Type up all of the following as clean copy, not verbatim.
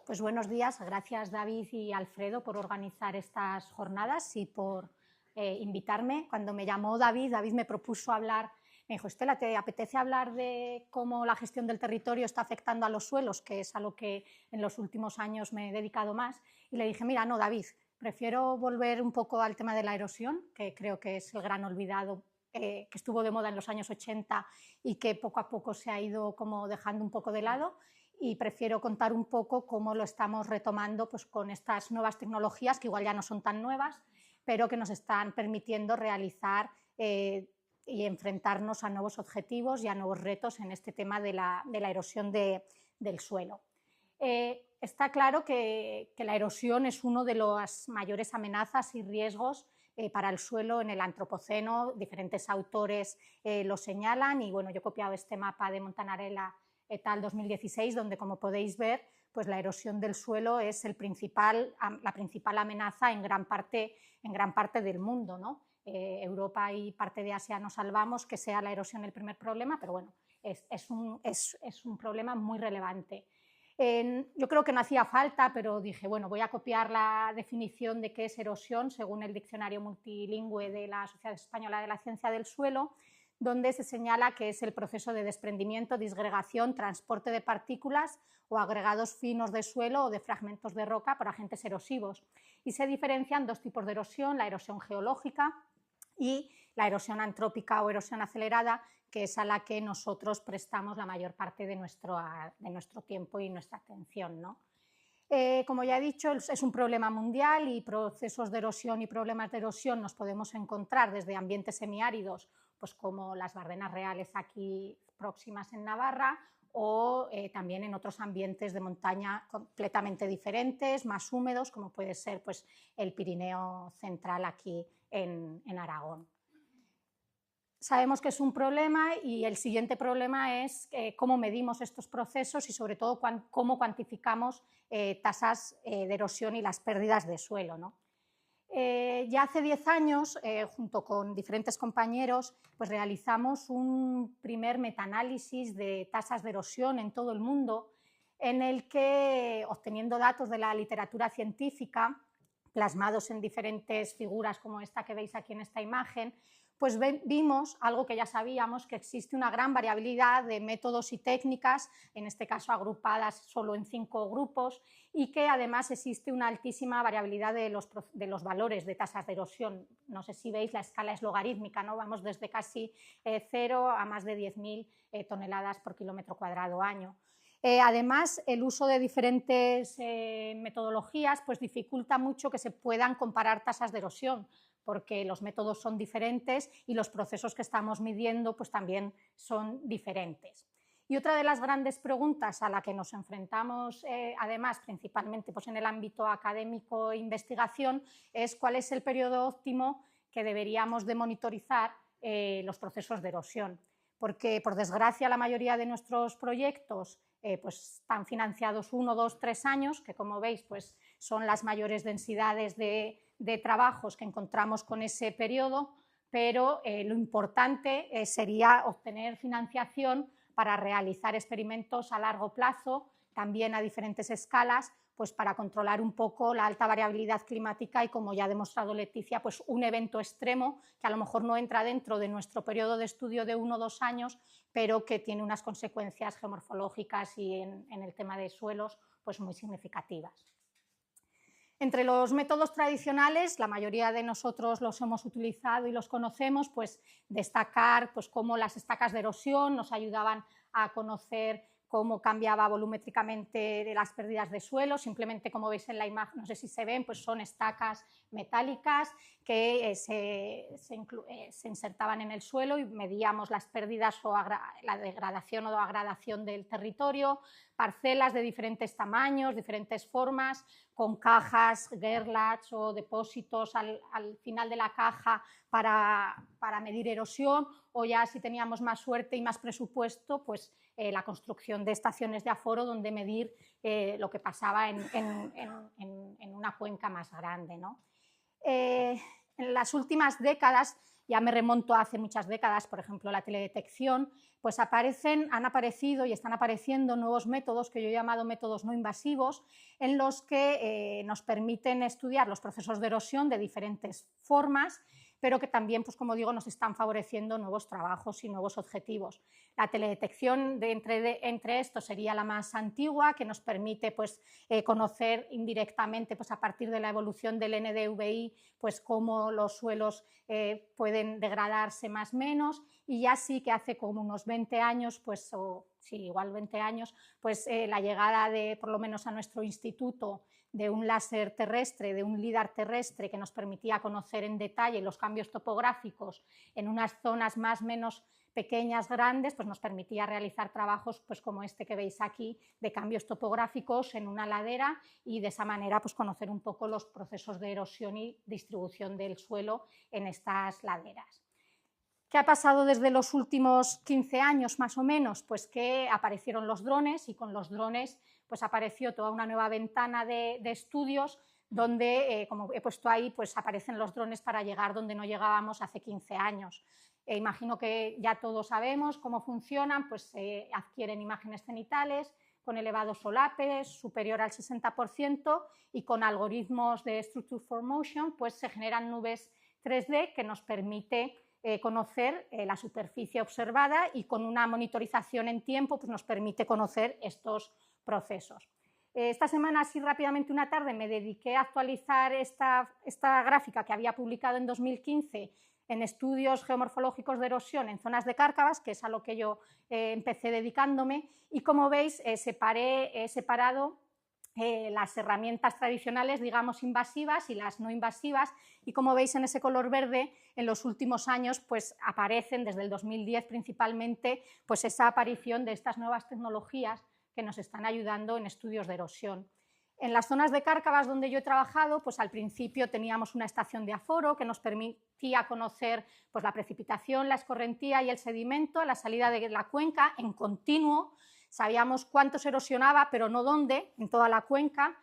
Pues buenos días, gracias David y Alfredo por organizar estas jornadas y por invitarme. Cuando me llamó David me propuso hablar, me dijo, Estela, ¿te apetece hablar de cómo la gestión del territorio está afectando a los suelos, que es a lo que en los últimos años me he dedicado más? Y le dije, mira, no, David, prefiero volver un poco al tema de la erosión, que creo que es el gran olvidado, que estuvo de moda en los años 80 y que poco a poco se ha ido como dejando un poco de lado, y prefiero contar un poco cómo lo estamos retomando pues, con estas nuevas tecnologías, que igual ya no son tan nuevas, pero que nos están permitiendo realizar y enfrentarnos a nuevos objetivos y a nuevos retos en este tema de la erosión del suelo. Está claro que la erosión es una de las mayores amenazas y riesgos para el suelo en el antropoceno. Diferentes autores lo señalan y bueno, yo he copiado este mapa de Montanarella et al. 2016, donde, como podéis ver, pues la erosión del suelo es la principal amenaza en gran parte del mundo, ¿no? Europa y parte de Asia nos salvamos que sea la erosión el primer problema, pero bueno, es un problema muy relevante. Yo creo que no hacía falta, pero dije, bueno, voy a copiar la definición de qué es erosión según el diccionario multilingüe de la Sociedad Española de la Ciencia del Suelo, donde se señala que es el proceso de desprendimiento, disgregación, transporte de partículas o agregados finos de suelo o de fragmentos de roca por agentes erosivos. Y se diferencian dos tipos de erosión, la erosión geológica y la erosión antrópica o erosión acelerada, que es a la que nosotros prestamos la mayor parte de nuestro tiempo y nuestra atención, ¿no? Como ya he dicho, es un problema mundial y procesos de erosión y problemas de erosión nos podemos encontrar desde ambientes semiáridos, pues como las Bardenas Reales aquí próximas en Navarra, o también en otros ambientes de montaña completamente diferentes, más húmedos, como puede ser pues, el Pirineo central aquí en Aragón. Sabemos que es un problema y el siguiente problema es cómo medimos estos procesos y sobre todo cómo cuantificamos tasas de erosión y las pérdidas de suelo, ¿no? Ya hace 10 años, junto con diferentes compañeros, pues realizamos un primer metaanálisis de tasas de erosión en todo el mundo, en el que, obteniendo datos de la literatura científica, plasmados en diferentes figuras como esta que veis aquí en esta imagen, pues vimos algo que ya sabíamos, que existe una gran variabilidad de métodos y técnicas, en este caso agrupadas solo en 5 grupos, y que además existe una altísima variabilidad de los valores de tasas de erosión. No sé si veis, la escala es logarítmica, ¿no? Vamos desde casi 0 a más de 10.000 toneladas por kilómetro cuadrado año. Además, el uso de diferentes metodologías pues, dificulta mucho que se puedan comparar tasas de erosión, porque los métodos son diferentes y los procesos que estamos midiendo pues, también son diferentes. Y otra de las grandes preguntas a la que nos enfrentamos, además, principalmente pues, en el ámbito académico e investigación, es cuál es el periodo óptimo que deberíamos de monitorizar los procesos de erosión. Porque, por desgracia, la mayoría de nuestros proyectos pues, están financiados 1, 2, 3 años, que como veis pues, son las mayores densidades de trabajos que encontramos con ese periodo, pero lo importante sería obtener financiación para realizar experimentos a largo plazo, también a diferentes escalas, pues para controlar un poco la alta variabilidad climática y, como ya ha demostrado Leticia, pues un evento extremo que a lo mejor no entra dentro de nuestro periodo de estudio de 1 o 2 años, pero que tiene unas consecuencias geomorfológicas y en el tema de suelos pues muy significativas. Entre los métodos tradicionales, la mayoría de nosotros los hemos utilizado y los conocemos, pues destacar pues, cómo las estacas de erosión nos ayudaban a conocer cómo cambiaba volumétricamente las pérdidas de suelo. Simplemente, como veis en la imagen, no sé si se ven, pues son estacas metálicas que se insertaban en el suelo y medíamos las pérdidas o la degradación o agradación del territorio, parcelas de diferentes tamaños, diferentes formas, con cajas, gerlach o depósitos al final de la caja para medir erosión, o ya si teníamos más suerte y más presupuesto, pues la construcción de estaciones de aforo donde medir lo que pasaba en una cuenca más grande, ¿no? En las últimas décadas, ya me remonto a hace muchas décadas, por ejemplo, la teledetección, pues han aparecido y están apareciendo nuevos métodos que yo he llamado métodos no invasivos, en los que nos permiten estudiar los procesos de erosión de diferentes formas, pero que también, pues como digo, nos están favoreciendo nuevos trabajos y nuevos objetivos. La teledetección entre estos sería la más antigua, que nos permite pues, conocer indirectamente pues, a partir de la evolución del NDVI pues, cómo los suelos pueden degradarse más o menos, y ya sí que hace como unos 20 años, pues, o sí, igual 20 años, pues la llegada de, por lo menos a nuestro instituto, de un láser terrestre, de un LIDAR terrestre que nos permitía conocer en detalle los cambios topográficos en unas zonas más o menos pequeñas, grandes, pues nos permitía realizar trabajos pues como este que veis aquí, de cambios topográficos en una ladera, y de esa manera pues conocer un poco los procesos de erosión y distribución del suelo en estas laderas. ¿Qué ha pasado desde los últimos 15 años más o menos? Pues que aparecieron los drones, y con los drones pues apareció toda una nueva ventana de estudios donde, como he puesto ahí, pues aparecen los drones para llegar donde no llegábamos hace 15 años. Imagino que ya todos sabemos cómo funcionan, pues adquieren imágenes cenitales con elevado solape superior al 60%, y con algoritmos de Structure for Motion pues se generan nubes 3D que nos permite conocer la superficie observada, y con una monitorización en tiempo pues nos permite conocer estos procesos. Esta semana, así rápidamente una tarde, me dediqué a actualizar esta gráfica que había publicado en 2015 en estudios geomorfológicos de erosión en zonas de cárcavas, que es a lo que yo empecé dedicándome, y como veis he separado las herramientas tradicionales, digamos, invasivas, y las no invasivas, y como veis en ese color verde, en los últimos años pues aparecen, desde el 2010 principalmente, pues esa aparición de estas nuevas tecnologías que nos están ayudando en estudios de erosión. En las zonas de cárcavas donde yo he trabajado, pues al principio teníamos una estación de aforo que nos permitía conocer pues, la precipitación, la escorrentía y el sedimento a la salida de la cuenca en continuo. Sabíamos cuánto se erosionaba, pero no dónde, en toda la cuenca.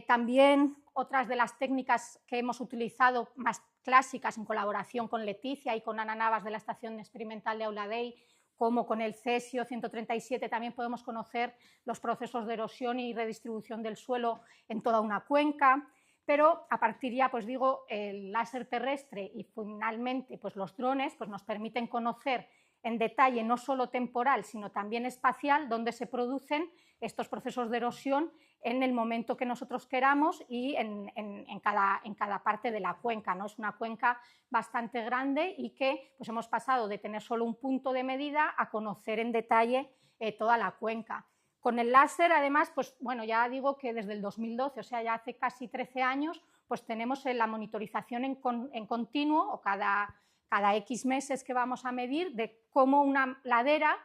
También otras de las técnicas que hemos utilizado más clásicas en colaboración con Leticia y con Ana Navas de la Estación Experimental de Auladey, como con el Cesio 137, también podemos conocer los procesos de erosión y redistribución del suelo en toda una cuenca. Pero a partir ya, pues digo, el láser terrestre y finalmente pues los drones pues nos permiten conocer en detalle, no solo temporal, sino también espacial, dónde se producen estos procesos de erosión en el momento que nosotros queramos y en cada parte de la cuenca, ¿no? Es una cuenca bastante grande y que pues, hemos pasado de tener solo un punto de medida a conocer en detalle toda la cuenca. Con el láser, además, pues bueno, ya digo que desde el 2012, o sea, ya hace casi 13 años, pues tenemos la monitorización en continuo, o cada X meses que vamos a medir, de cómo una ladera,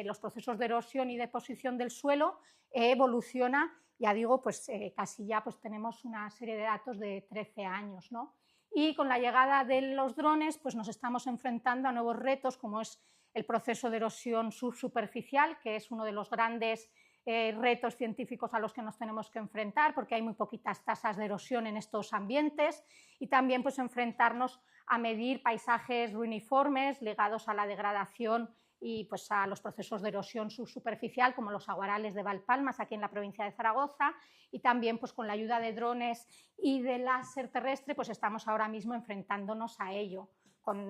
los procesos de erosión y deposición del suelo evoluciona. Ya digo, pues casi ya pues, tenemos una serie de datos de 13 años, ¿no? Y con la llegada de los drones pues nos estamos enfrentando a nuevos retos, como es el proceso de erosión subsuperficial, que es uno de los grandes retos científicos a los que nos tenemos que enfrentar, porque hay muy poquitas tasas de erosión en estos ambientes, y también pues, enfrentarnos a medir paisajes ruiniformes ligados a la degradación y pues, a los procesos de erosión subsuperficial, como los aguarales de Valpalmas, aquí en la provincia de Zaragoza, y también pues, con la ayuda de drones y de láser terrestre pues, estamos ahora mismo enfrentándonos a ello.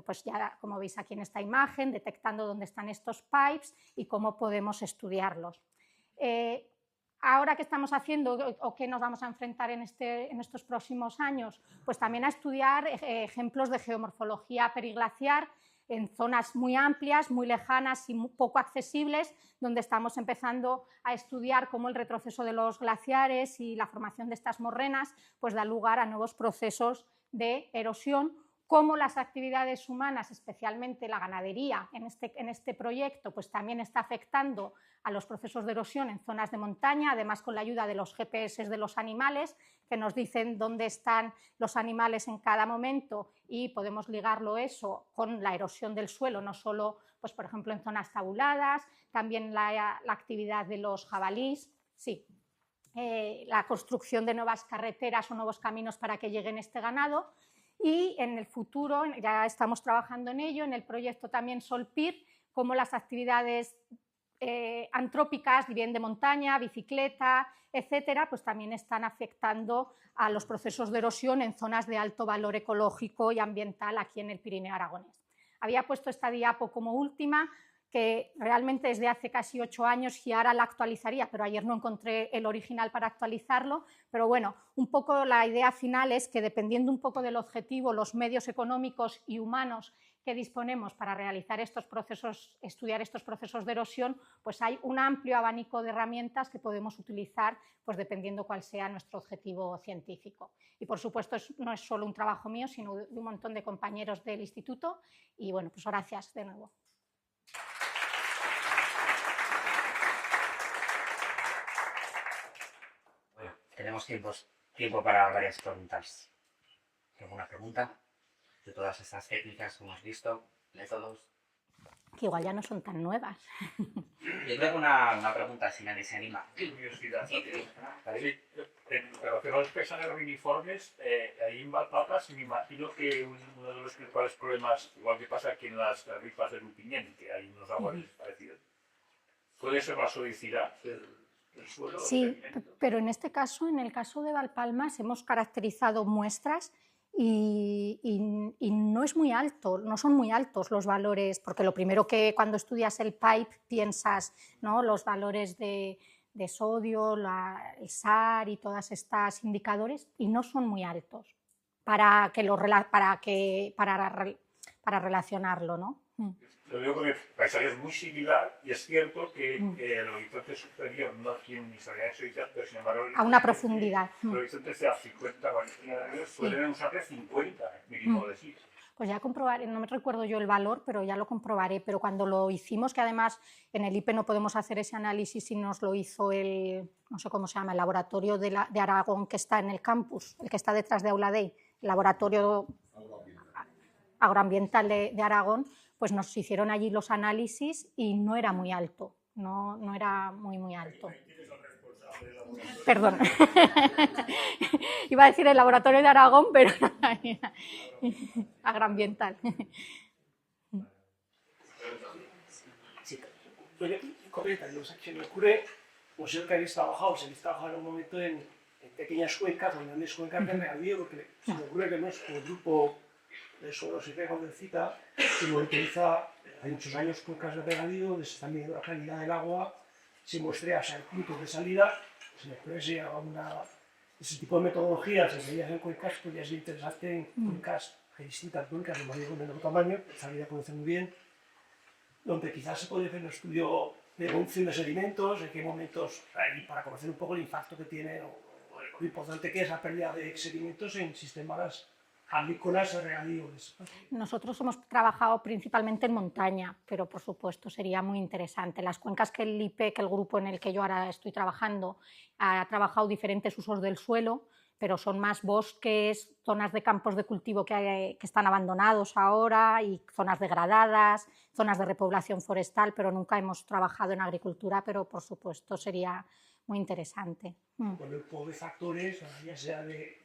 Pues ya, como veis aquí en esta imagen, detectando dónde están estos pipes y cómo podemos estudiarlos. Ahora, ¿qué estamos haciendo o qué nos vamos a enfrentar en estos próximos años? Pues también a estudiar ejemplos de geomorfología periglaciar en zonas muy amplias, muy lejanas y muy poco accesibles, donde estamos empezando a estudiar cómo el retroceso de los glaciares y la formación de estas morrenas pues, da lugar a nuevos procesos de erosión, cómo las actividades humanas, especialmente la ganadería en este proyecto, pues también está afectando a los procesos de erosión en zonas de montaña, además con la ayuda de los GPS de los animales, que nos dicen dónde están los animales en cada momento, y podemos ligarlo eso con la erosión del suelo, no solo, pues, por ejemplo, en zonas tabuladas, también la actividad de los jabalíes, sí. La construcción de nuevas carreteras o nuevos caminos para que lleguen este ganado. Y en el futuro, ya estamos trabajando en ello, en el proyecto también SolPIR, cómo las actividades antrópicas, bien de montaña, bicicleta, etcétera, pues también están afectando a los procesos de erosión en zonas de alto valor ecológico y ambiental aquí en el Pirineo aragonés. Había puesto esta diapo como última, que realmente es de hace casi 8 años y ahora la actualizaría, pero ayer no encontré el original para actualizarlo, pero bueno, un poco la idea final es que dependiendo un poco del objetivo, los medios económicos y humanos que disponemos para realizar estos procesos, estudiar estos procesos de erosión, pues hay un amplio abanico de herramientas que podemos utilizar, pues dependiendo cuál sea nuestro objetivo científico. Y por supuesto no es solo un trabajo mío, sino de un montón de compañeros del instituto y bueno, pues gracias de nuevo. Bueno, tenemos tiempo para varias preguntas. ¿Alguna pregunta? De todas estas técnicas que hemos visto, métodos. Que igual ya no son tan nuevas. Yo tengo una pregunta, si nadie se anima. Curiosidad. Sí, en relación a los pesajes uniformes, ahí en Valpapas me imagino que uno de los principales problemas, igual que pasa aquí en las rifas de Lupiñén, que hay unos aguas parecidos, puede ser la sodicidad del suelo. Sí, pero en este caso, en el caso de Valpalmas, hemos caracterizado muestras y no es muy alto, no son muy altos los valores, porque lo primero que cuando estudias el PIPE piensas, ¿no?, los valores de sodio, el SAR y todos estos indicadores, y no son muy altos para relacionarlo, ¿no? Lo digo porque el paisaje es muy similar y es cierto que el horizonte superior no tiene ni salida de sodicidad, pero sin embargo a una profundidad. El horizonte sea 50, suelen usarle 50 mínimo de sitio. Pues ya comprobaré, no me recuerdo yo el valor, pero ya lo comprobaré. Pero cuando lo hicimos, que además en el IPE no podemos hacer ese análisis y nos lo hizo el, no sé cómo se llama, el laboratorio de Aragón que está en el campus, el que está detrás de Aula Dei, el laboratorio agroambiental de Aragón, pues nos hicieron allí los análisis y no era muy alto, no era muy alto. Perdón, iba a decir el laboratorio de Aragón, pero agroambiental. Se me ocurre, pues yo que habéis trabajado en un momento en pequeñas cuencas, en grandes cuencas de regadío, porque se me ocurre que nuestro grupo de suelos y riegos del CITA se utiliza hace muchos años cuencas de regadío, donde se está midiendo la calidad del agua, se muestrea el punto de salida, se me ocurre si ese tipo de metodologías, se veían en cuencas, podría ser interesante en cuencas, hay distintas cuencas de mayor o menor tamaño, salida conoce muy bien, donde quizás se puede hacer un estudio de evolución de sedimentos, en qué momentos, para conocer un poco el impacto que tiene o lo importante que es la pérdida de sedimentos en sistemas agrícolas o regadíos. Nosotros hemos trabajado principalmente en montaña, pero por supuesto sería muy interesante. Las cuencas que el IPE, que el grupo en el que yo ahora estoy trabajando, ha trabajado diferentes usos del suelo, pero son más bosques, zonas de campos de cultivo que están abandonados ahora y zonas degradadas, zonas de repoblación forestal, pero nunca hemos trabajado en agricultura, pero por supuesto sería muy interesante. Con el pool de factores, ya sea de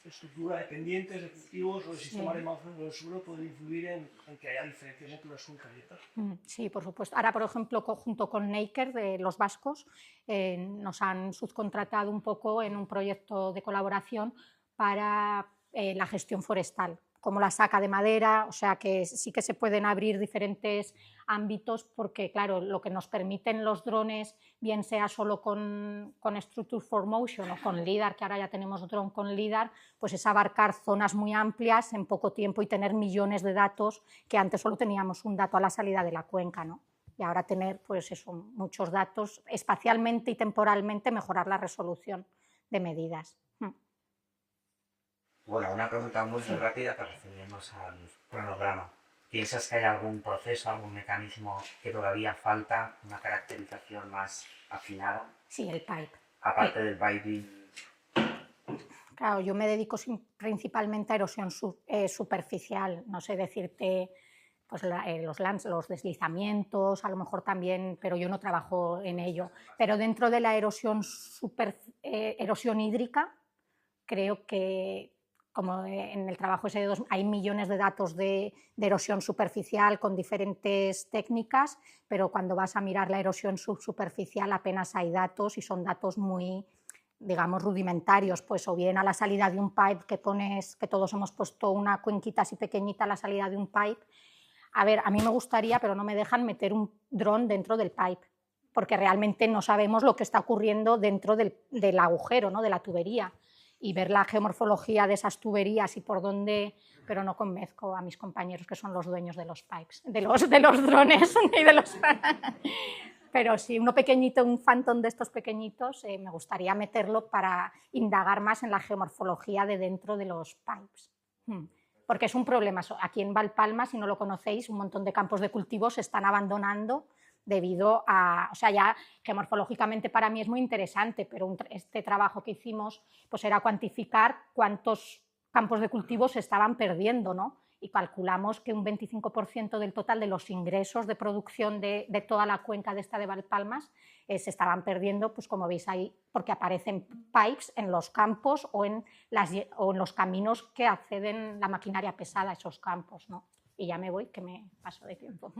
estructura de pendientes, de cultivos o de sistema de almacenamiento del suelo, pueden influir en que haya diferencias entre las cuencas y otras. Sí, por supuesto. Ahora, por ejemplo, junto con Neiker, de los vascos, nos han subcontratado un poco en un proyecto de colaboración para la gestión forestal, como la saca de madera, o sea que sí que se pueden abrir diferentes ámbitos porque, claro, lo que nos permiten los drones, bien sea solo con Structure for Motion o con LIDAR, que ahora ya tenemos drone con LIDAR, pues es abarcar zonas muy amplias en poco tiempo y tener millones de datos, que antes solo teníamos un dato a la salida de la cuenca, ¿no? Y ahora tener, pues eso, muchos datos, espacialmente y temporalmente mejorar la resolución de medidas. Bueno, una pregunta muy rápida para referirnos al cronograma. ¿Piensas que hay algún proceso, algún mecanismo que todavía falta, una caracterización más afinada? Sí, el PIPE. Aparte del piping. Claro, yo me dedico principalmente a erosión superficial, no sé decirte pues, los deslizamientos, a lo mejor también, pero yo no trabajo en ello. Pero dentro de la erosión hídrica, creo que como en el trabajo ese de hay millones de datos de erosión superficial con diferentes técnicas, pero cuando vas a mirar la erosión subsuperficial apenas hay datos y son datos muy, digamos, rudimentarios, pues o bien a la salida de un pipe que todos hemos puesto una cuenquita así pequeñita a la salida de un pipe. A ver, a mí me gustaría, pero no me dejan meter un dron dentro del pipe, porque realmente no sabemos lo que está ocurriendo dentro del agujero, ¿no? De la tubería, y ver la geomorfología de esas tuberías y por dónde, pero no convenzco a mis compañeros que son los dueños de los pipes, de los drones y de los... Pero sí, uno pequeñito, un Phantom de estos pequeñitos, me gustaría meterlo para indagar más en la geomorfología de dentro de los pipes. Porque es un problema. Aquí en Valpalma, si no lo conocéis, un montón de campos de cultivo se están abandonando debido a... O sea, ya geomorfológicamente para mí es muy interesante, pero este trabajo que hicimos pues era cuantificar cuántos campos de cultivo se estaban perdiendo, ¿no? Y calculamos que un 25% del total de los ingresos de producción de toda la cuenca de esta de Valpalmas se estaban perdiendo, pues como veis ahí, porque aparecen pipes en los campos o en los caminos que acceden la maquinaria pesada a esos campos, ¿no? Y ya me voy, que me paso de tiempo.